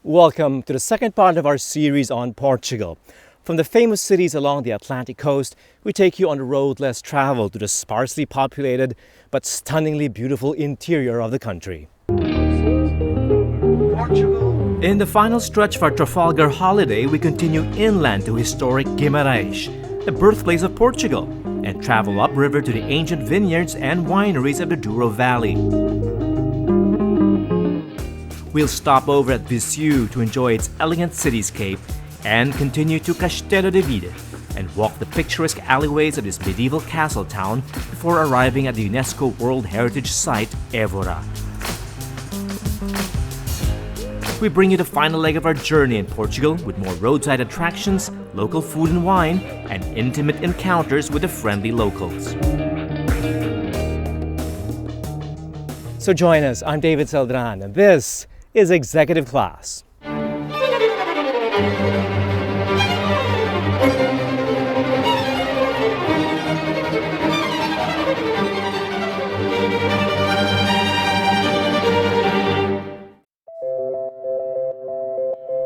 Welcome to the second part of our series on Portugal. From the famous cities along the Atlantic coast, we take you on the road less traveled to the sparsely populated but stunningly beautiful interior of the country. Portugal. In the final stretch of our Trafalgar holiday, we continue inland to historic Guimaraes, the birthplace of Portugal, and travel upriver to the ancient vineyards and wineries of the Douro Valley. We'll stop over at Viseu to enjoy its elegant cityscape and continue to Castelo de Vide and walk the picturesque alleyways of this medieval castle town before arriving at the UNESCO World Heritage Site, Évora. We bring you the final leg of our journey in Portugal with more roadside attractions, local food and wine, and intimate encounters with the friendly locals. So join us, I'm David Celdran, and this is Executive Class.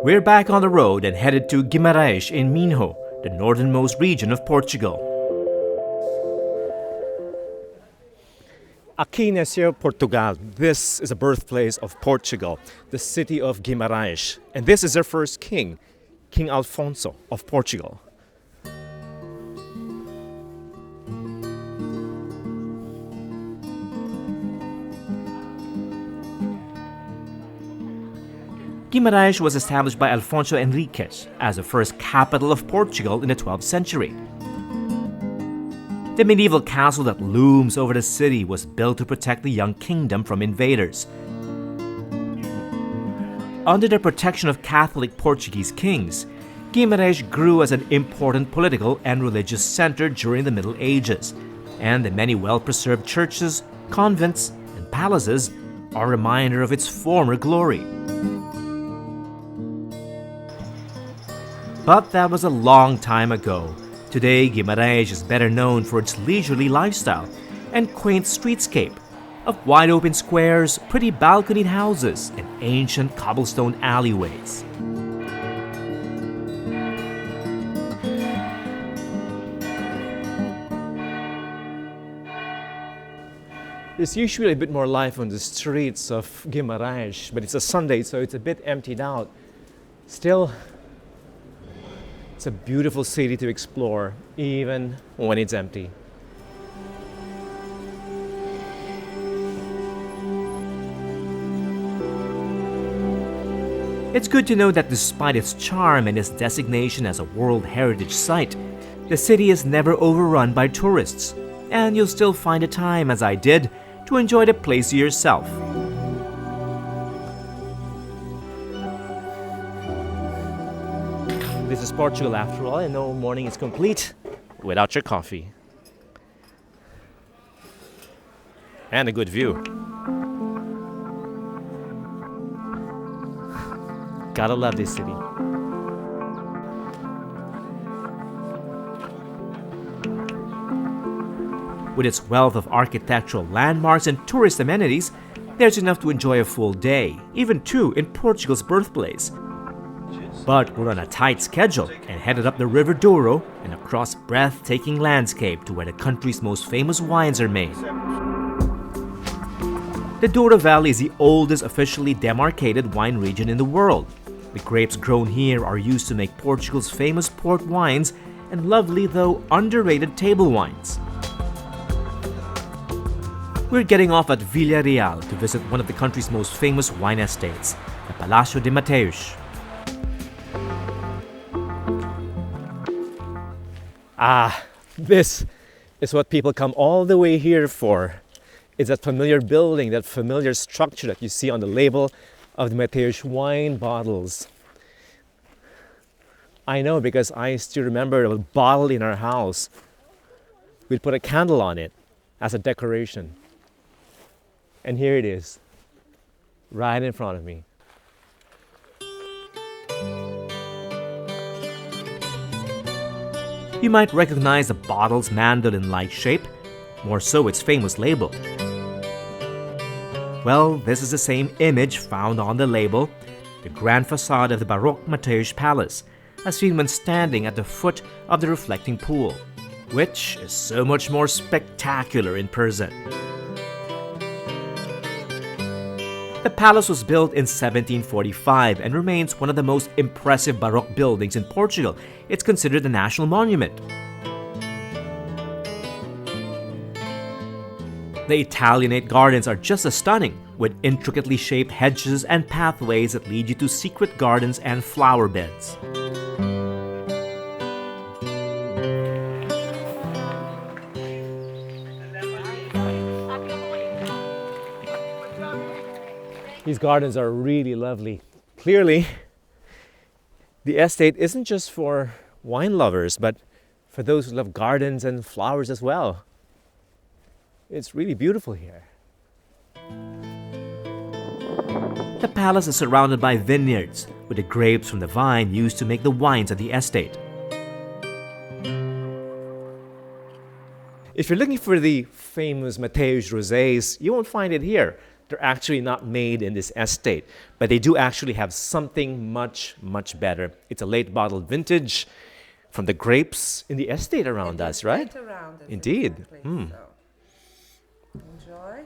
We're back on the road and headed to Guimaraes in Minho, the northernmost region of Portugal. Aqui nasceu Portugal. This is the birthplace of Portugal, the city of Guimaraes. And this is their first king, King Alfonso of Portugal. Guimaraes was established by Alfonso Henriques as the first capital of Portugal in the 12th century. The medieval castle that looms over the city was built to protect the young kingdom from invaders. Under the protection of Catholic Portuguese kings, Guimarães grew as an important political and religious center during the Middle Ages, and the many well-preserved churches, convents, and palaces are a reminder of its former glory. But that was a long time ago. Today, Guimaraes is better known for its leisurely lifestyle and quaint streetscape of wide-open squares, pretty balconied houses, and ancient cobblestone alleyways. There's usually a bit more life on the streets of Guimaraes, but it's a Sunday, so it's a bit emptied out. Still, it's a beautiful city to explore, even when it's empty. It's good to know that despite its charm and its designation as a World Heritage Site, the city is never overrun by tourists, and you'll still find a time, as I did, to enjoy the place yourself. This is Portugal after all, and no morning is complete without your coffee. And a good view. Gotta love this city. With its wealth of architectural landmarks and tourist amenities, there's enough to enjoy a full day, even two in Portugal's birthplace. But we're on a tight schedule and headed up the River Douro and across breathtaking landscape to where the country's most famous wines are made. The Douro Valley is the oldest officially demarcated wine region in the world. The grapes grown here are used to make Portugal's famous port wines and lovely though underrated table wines. We're getting off at Villarreal to visit one of the country's most famous wine estates, the Palácio de Mateus. This is what people come all the way here for. It's that familiar building, that familiar structure that you see on the label of the Mateus wine bottles. I know because I still remember a bottle in our house. We'd put a candle on it as a decoration. And here it is, right in front of me. You might recognize the bottle's mandolin-like shape, more so its famous label. Well, this is the same image found on the label. the grand facade of the Baroque Mateus Palace, as seen when standing at the foot of the reflecting pool, which is so much more spectacular in person. The palace was built in 1745 and remains one of the most impressive Baroque buildings in Portugal. It's considered a national monument. The Italianate gardens are just as stunning, with intricately shaped hedges and pathways that lead you to secret gardens and flower beds. These gardens are really lovely. Clearly, the estate isn't just for wine lovers, but for those who love gardens and flowers as well. It's really beautiful here. The palace is surrounded by vineyards, with the grapes from the vine used to make the wines of the estate. If you're looking for the famous Mateus rosés, you won't find it here. They're actually not made in this estate, but they do actually have something much, much better. It's a late bottled vintage from the grapes in the estate around us, right? Around us, indeed. Exactly. So, enjoy.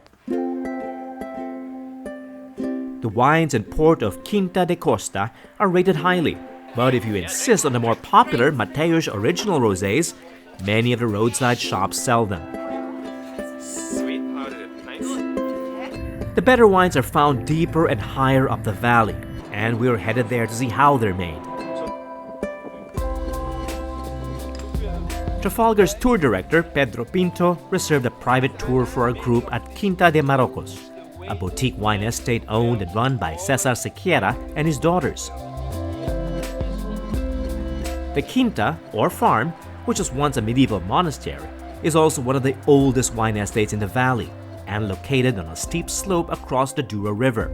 The wines and port of Quinta de Costa are rated highly, but if you insist on the more popular Mateus Original Rosés, many of the roadside shops sell them. The better wines are found deeper and higher up the valley, and we're headed there to see how they're made. Trafalgar's tour director, Pedro Pinto, reserved a private tour for our group at Quinta de Marocos, a boutique wine estate owned and run by Cesar Sequeira and his daughters. The Quinta, or farm, which was once a medieval monastery, is also one of the oldest wine estates in the valley, and located on a steep slope across the Douro River.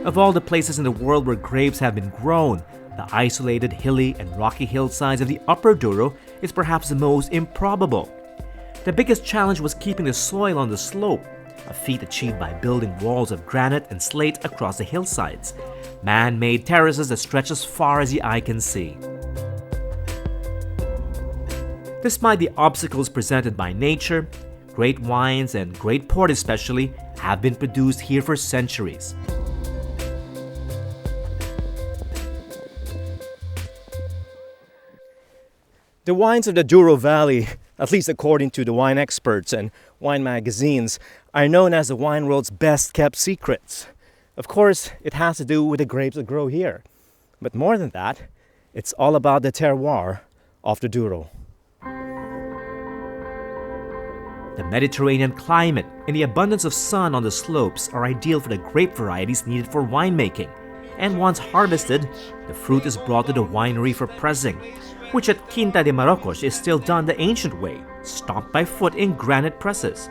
Of all the places in the world where grapes have been grown, the isolated hilly and rocky hillsides of the Upper Douro is perhaps the most improbable. The biggest challenge was keeping the soil on the slope, a feat achieved by building walls of granite and slate across the hillsides, man-made terraces that stretch as far as the eye can see. Despite the obstacles presented by nature, great wines and great port especially have been produced here for centuries. The wines of the Douro Valley, at least according to the wine experts and wine magazines, are known as the wine world's best kept secrets. Of course, it has to do with the grapes that grow here. But more than that, it's all about the terroir of the Douro. The Mediterranean climate and the abundance of sun on the slopes are ideal for the grape varieties needed for winemaking. And once harvested, the fruit is brought to the winery for pressing, which at Quinta de Marocos is still done the ancient way, stomped by foot in granite presses.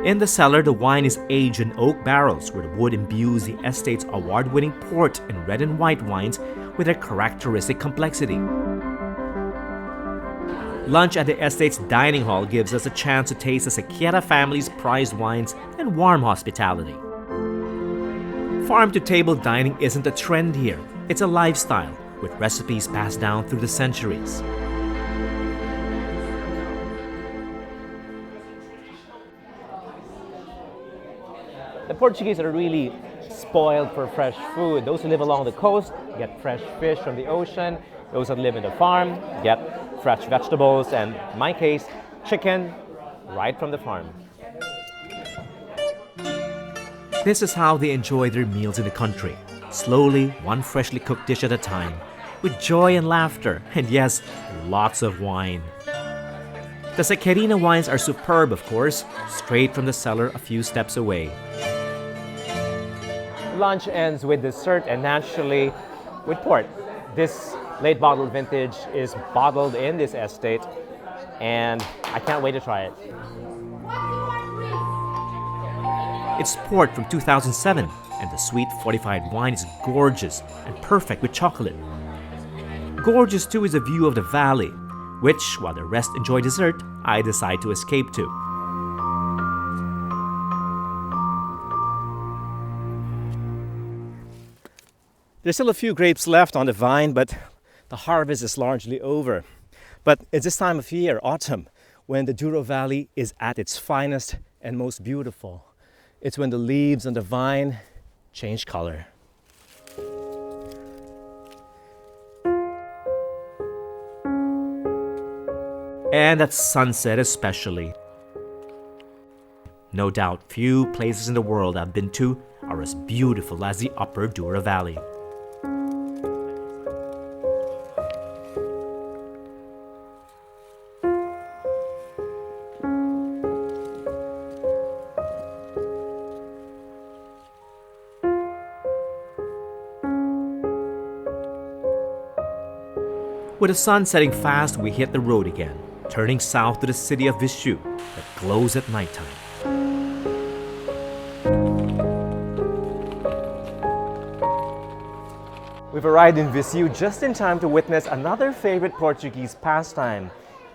In the cellar, the wine is aged in oak barrels where the wood imbues the estate's award-winning port and red and white wines with their characteristic complexity. Lunch at the estate's dining hall gives us a chance to taste the Sequeira family's prized wines and warm hospitality. Farm-to-table dining isn't a trend here. It's a lifestyle, with recipes passed down through the centuries. The Portuguese are really spoiled for fresh food. Those who live along the coast get fresh fish from the ocean. Those that live in the farm get fresh vegetables, and in my case, chicken right from the farm. This is how they enjoy their meals in the country, slowly, one freshly cooked dish at a time, with joy and laughter, and yes, lots of wine. The Sequeirina wines are superb, of course, straight from the cellar a few steps away. Lunch ends with dessert and naturally with port. This late bottled vintage is bottled in this estate, and I can't wait to try it. It's port from 2007, and the sweet fortified wine is gorgeous and perfect with chocolate. Gorgeous too is a view of the valley, which, while the rest enjoy dessert, I decide to escape to. There's still a few grapes left on the vine, but the harvest is largely over. But it's this time of year, autumn, when the Douro Valley is at its finest and most beautiful. It's when the leaves on the vine change color. And at sunset especially. No doubt few places in the world I've been to are as beautiful as the upper Douro Valley. With the sun setting fast, we hit the road again, turning south to the city of Viseu that glows at nighttime. We've arrived in Viseu just in time to witness another favorite Portuguese pastime.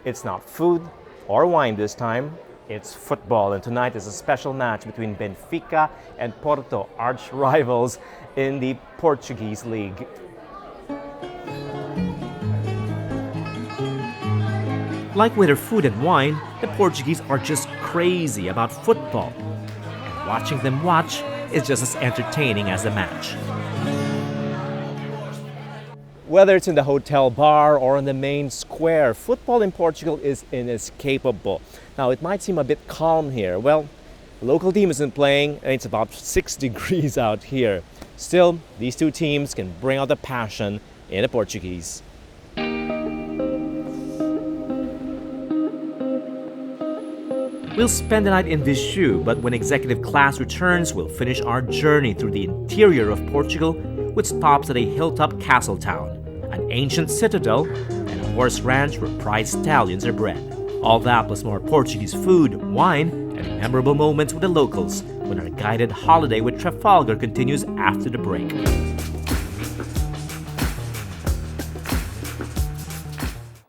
It's not food or wine this time, it's football, and tonight is a special match between Benfica and Porto, arch rivals in the Portuguese league. Like with their food and wine, the Portuguese are just crazy about football. And watching them watch is just as entertaining as the match. Whether it's in the hotel bar or in the main square, football in Portugal is inescapable. Now, it might seem a bit calm here. Well, the local team isn't playing and it's about 6 degrees out here. Still, these two teams can bring out the passion in the Portuguese. We'll spend the night in Viseu, but when executive class returns, we'll finish our journey through the interior of Portugal with stops at a hilltop castle town, an ancient citadel, and a horse ranch where prized stallions are bred. All that plus more Portuguese food, wine, and memorable moments with the locals when our guided holiday with Trafalgar continues after the break.